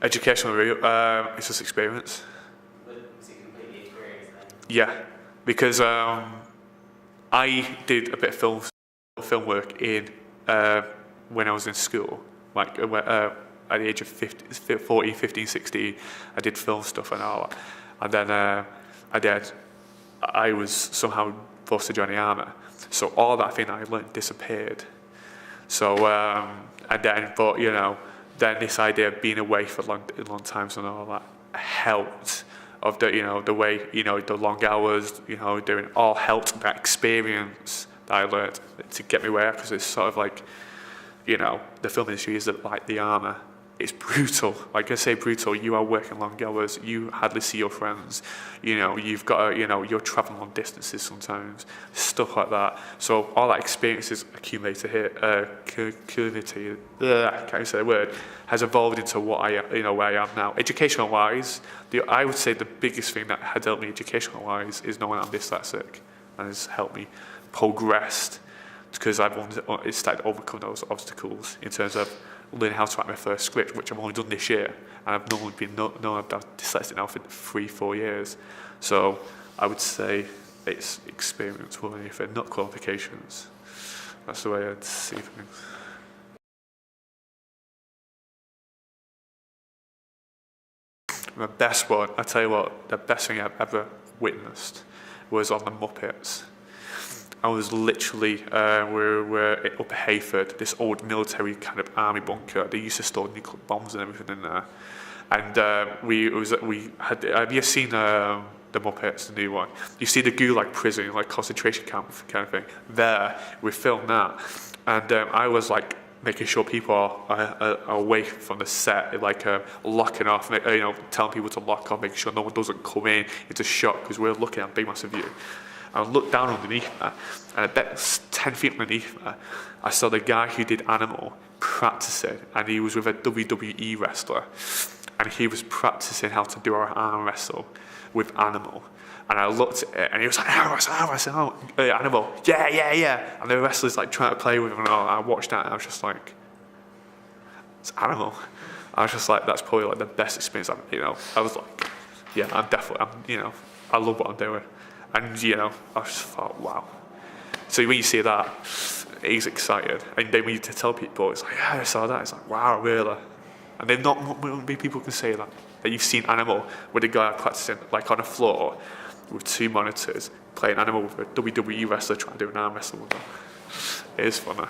Educational route, it's just experience. Was it completely experience then? Yeah, because I did a bit of film work in when I was in school, like at the age of 14, 15, 16, I did film stuff and all that. And then I was somehow forced to join the army. So all that thing I learned disappeared. So, and then, but you know, then this idea of being away for long times and all that helped. Of the, you know, the way, you know, the long hours, you know, doing all helped that experience that I learned to get me where, because it's sort of like, you know, the film industry is like the army. It's brutal. Like I say, brutal. You are working long hours. You hardly see your friends. You know, you've got to, you know, you're traveling long distances sometimes. Stuff like that. So all that experience is accumulated here. Community. I can't say the word. Has evolved into what where I am now. Educational-wise, I would say the biggest thing that has helped me educational-wise is knowing I'm dyslexic, and has helped me progress because I've started to overcome those obstacles in terms of learning how to write my first script, which I've only done this year, and I've normally been I've dyslexic now for 3-4 years. So I would say it's experience more than anything, not qualifications. That's the way I'd see things. My best one, I tell you what, the best thing I've ever witnessed was on the Muppets. I was literally, we were up at Hayford, this old military kind of army bunker. They used to store nuclear bombs and everything in there. And have you seen the Muppets, the new one? You see the Gulag prison, like concentration camp kind of thing. There, we filmed that. And I was like making sure people are away from the set, like locking off, you know, telling people to lock off, making sure no one doesn't come in into shot, because we're looking at a big massive view. I looked down underneath me, and about 10 feet underneath me, I saw the guy who did Animal practicing, and he was with a WWE wrestler, and he was practicing how to do our arm wrestle with Animal. And I looked at it, and he was like, Animal, yeah. And the wrestler's like trying to play with him, and I watched that, and I was just like, it's Animal. I was just like, that's probably like the best experience I've, you know. I was like, yeah, I love what I'm doing. And, you know, I just thought, wow. So when you see that, he's excited. And then when you tell people, it's like, yeah, I saw that. It's like, wow, really? And then not many people can say that you've seen Animal with a guy practicing, like on a floor with 2 monitors, playing Animal with a WWE wrestler trying to do an arm wrestle with him. It is funny.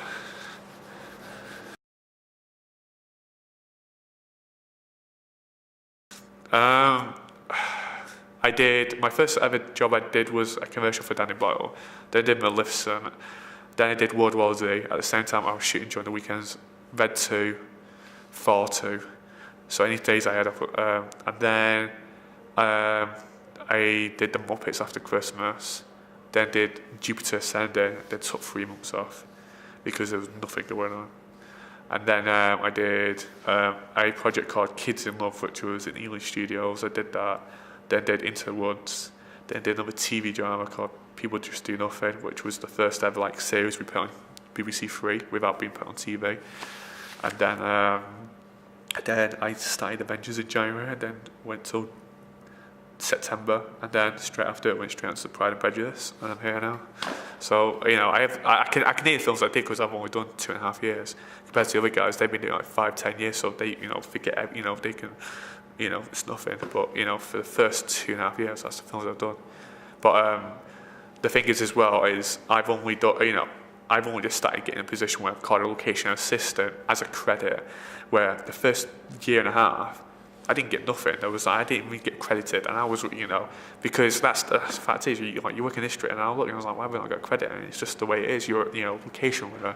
My first ever job I did was a commercial for Danny Boyle. Then I did Maleficent. Then I did World War Z. At the same time, I was shooting during the weekends. Red 2, Thor 2. So any days I had up. And then I did the Muppets after Christmas. Then did Jupiter Ascending. Then took 3 months off because there was nothing going on. And then I did a project called Kids in Love, which was in Ely Studios. I did that. Then did Into the Woods. Then did another TV drama called People Just Do Nothing, which was the first ever like series we put on BBC 3 without being put on TV. And then I started Avengers in January, and then went till September, and then straight after it went straight into Pride and Prejudice, and I'm here now. So you know, I can name films I did because I've only done 2.5 years compared to the other guys. They've been doing like 5-10 years, so they forget they can. It's nothing. But for the first 2.5 years, that's the films I've done. But the thing is as well is I've only just started getting in a position where I'm called a location assistant as a credit, where the first year and a half I didn't get nothing. I didn't even get credited, and I was because that's the fact is you work in history, and I was looking, I was like, why haven't I got credit? And it's just the way it is. You're location winner.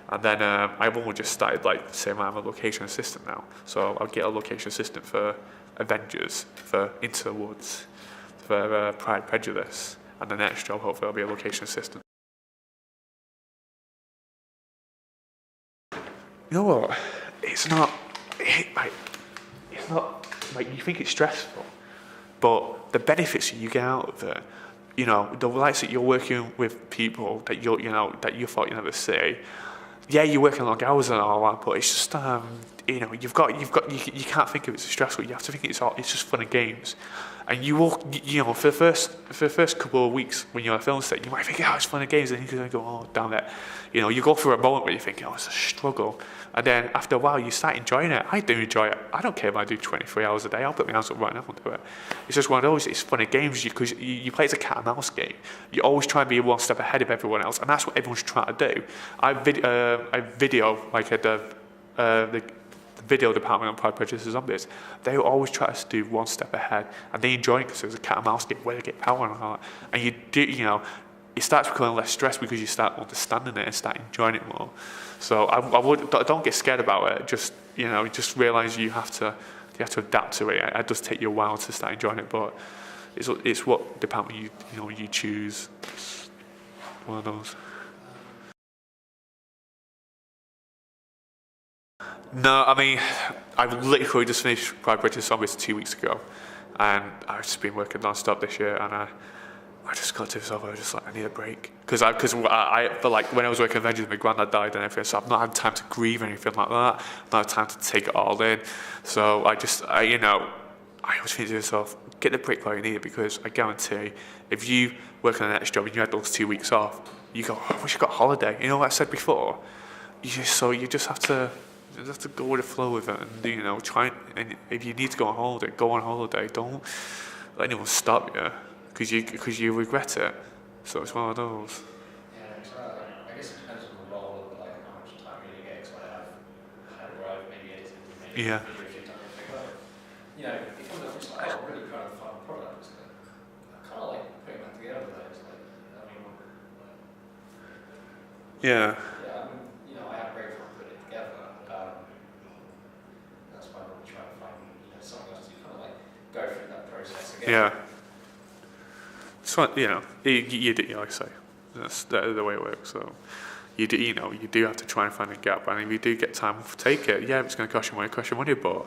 And then I've only just started saying I'm a location assistant now. So I'll get a location assistant for Avengers, for Into the Woods, for Pride and Prejudice, and the next job hopefully I'll be a location assistant. You know what? It's not you think it's stressful, but the benefits you get out of it, the likes that you're working with people that you thought you never see. Yeah, you're working long hours and all that, but it's just you can't think of it as stressful. You have to think it's just fun and games. And you will, for the first couple of weeks when you're on a film set, you might think, oh, it's fun and games, and you're going to go, oh, damn it. You go through a moment where you think, oh, it's a struggle. And then after a while, you start enjoying it. I do enjoy it. I don't care if I do 23 hours a day. I'll put my hands up right now and do it. It's just one of those, it's fun and games because you play as a cat and mouse game. You always try and be one step ahead of everyone else, and that's what everyone's trying to do. I video, like at the video department on Pride, Prejudice and Zombies, they always try to do one step ahead, and they enjoy it because it's a cat and mouse game where they get power and all that. And it starts becoming less stress because you start understanding it and start enjoying it more. So don't get scared about it. Just realize you have to adapt to it. It does take you a while to start enjoying it, but it's what department you choose. It's one of those. No, I mean, I've literally just finished Pride, Prejudice and Zombies 2 weeks ago, and I've just been working non-stop this year, and I just got to myself, I was just like, I need a break. Because I felt like when I was working at Avengers, my granddad died and everything, so I've not had time to grieve or anything like that. I've not had time to take it all in. So I always think to myself, get the break while you need it, because I guarantee if you work on the next job and you had those 2 weeks off, you go, I wish I got a holiday. You know what I said before? You just have to go with the flow with it, and try. And if you need to go on holiday, go on holiday. Don't let anyone stop you, because you regret it. So it's one of those. Yeah, so I guess it depends on the role of like how much time you get. Because I've had where I've maybe edited maybe Yeah. a video a few times and think, it comes up just like, oh, I'm really proud of the final product. I kind of like putting that together. Yeah. Yeah, I had a great fun putting it together. That's why I'm trying to find, something else to kind of like go through that process again. Yeah. So you do, like I say, that's the way it works. So you do have to try and find a gap, and if you do get time off, take it. Yeah, it's going to cost you money, but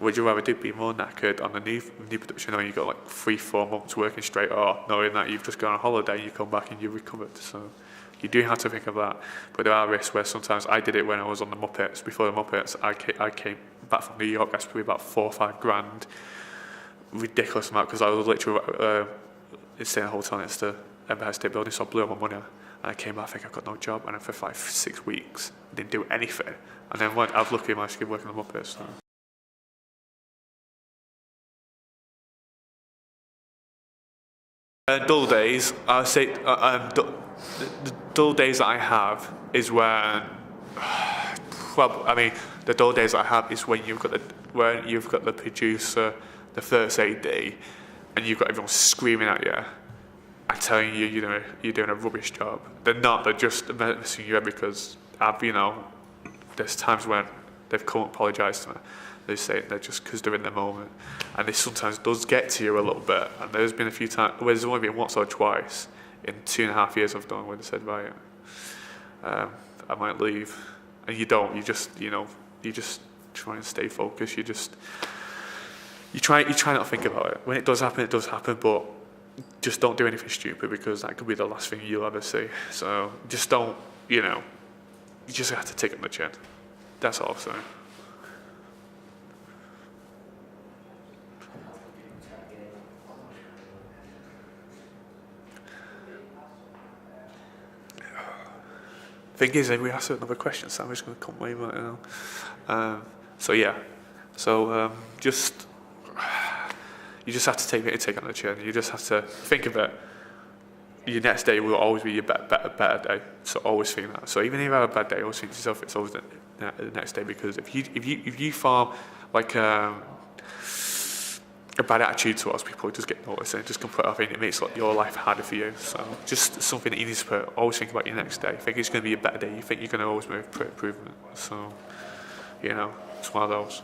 would you rather be more knackered on the new production, knowing you've got like 3-4 months working straight, or knowing that you've just gone on holiday and you come back and you've recovered? So you do have to think of that. But there are risks where sometimes I did it when I was on the Muppets. Before the Muppets, I came back from New York. That's probably about 4 or 5 grand, ridiculous amount, because I was literally staying in a hotel next to Empire State Building, so I blew all my money. And I came back, I think I've got no job, and then for 5-6 weeks, didn't do anything. And then I was lucky I managed to keep working on the Muppets. So. Dull days, I say, the dull days that I have is when, the dull days that I have is when you've got the producer, the first AD, and you've got everyone screaming at you and telling you you're doing a rubbish job. They're not. They're just messing you up because there's times when they've come and apologised to me. They say they're just because they're in the moment, and this sometimes does get to you a little bit. And there's been a few times where there's only been once or twice in 2.5 years I've done where they said, right, I might leave, and you don't. You just try and stay focused. You try not to think about it. When it does happen, but just don't do anything stupid, because that could be the last thing you'll ever see. So just don't. You just have to take it on the chin. That's all I'm saying. Thing is, if we ask another question, Sammy's going to come way more. You just have to take it on the chin. You just have to think of it. Your next day will always be your better day. So always think that. So even if you have a bad day, always think to yourself, it's always the next day. Because if you form like a bad attitude towards people, just get noticed and just can put off, and it makes your life harder for you. So just something that you need to always think about your next day. Think it's going to be a better day. You think you're going to always make improvement. So it's one of those.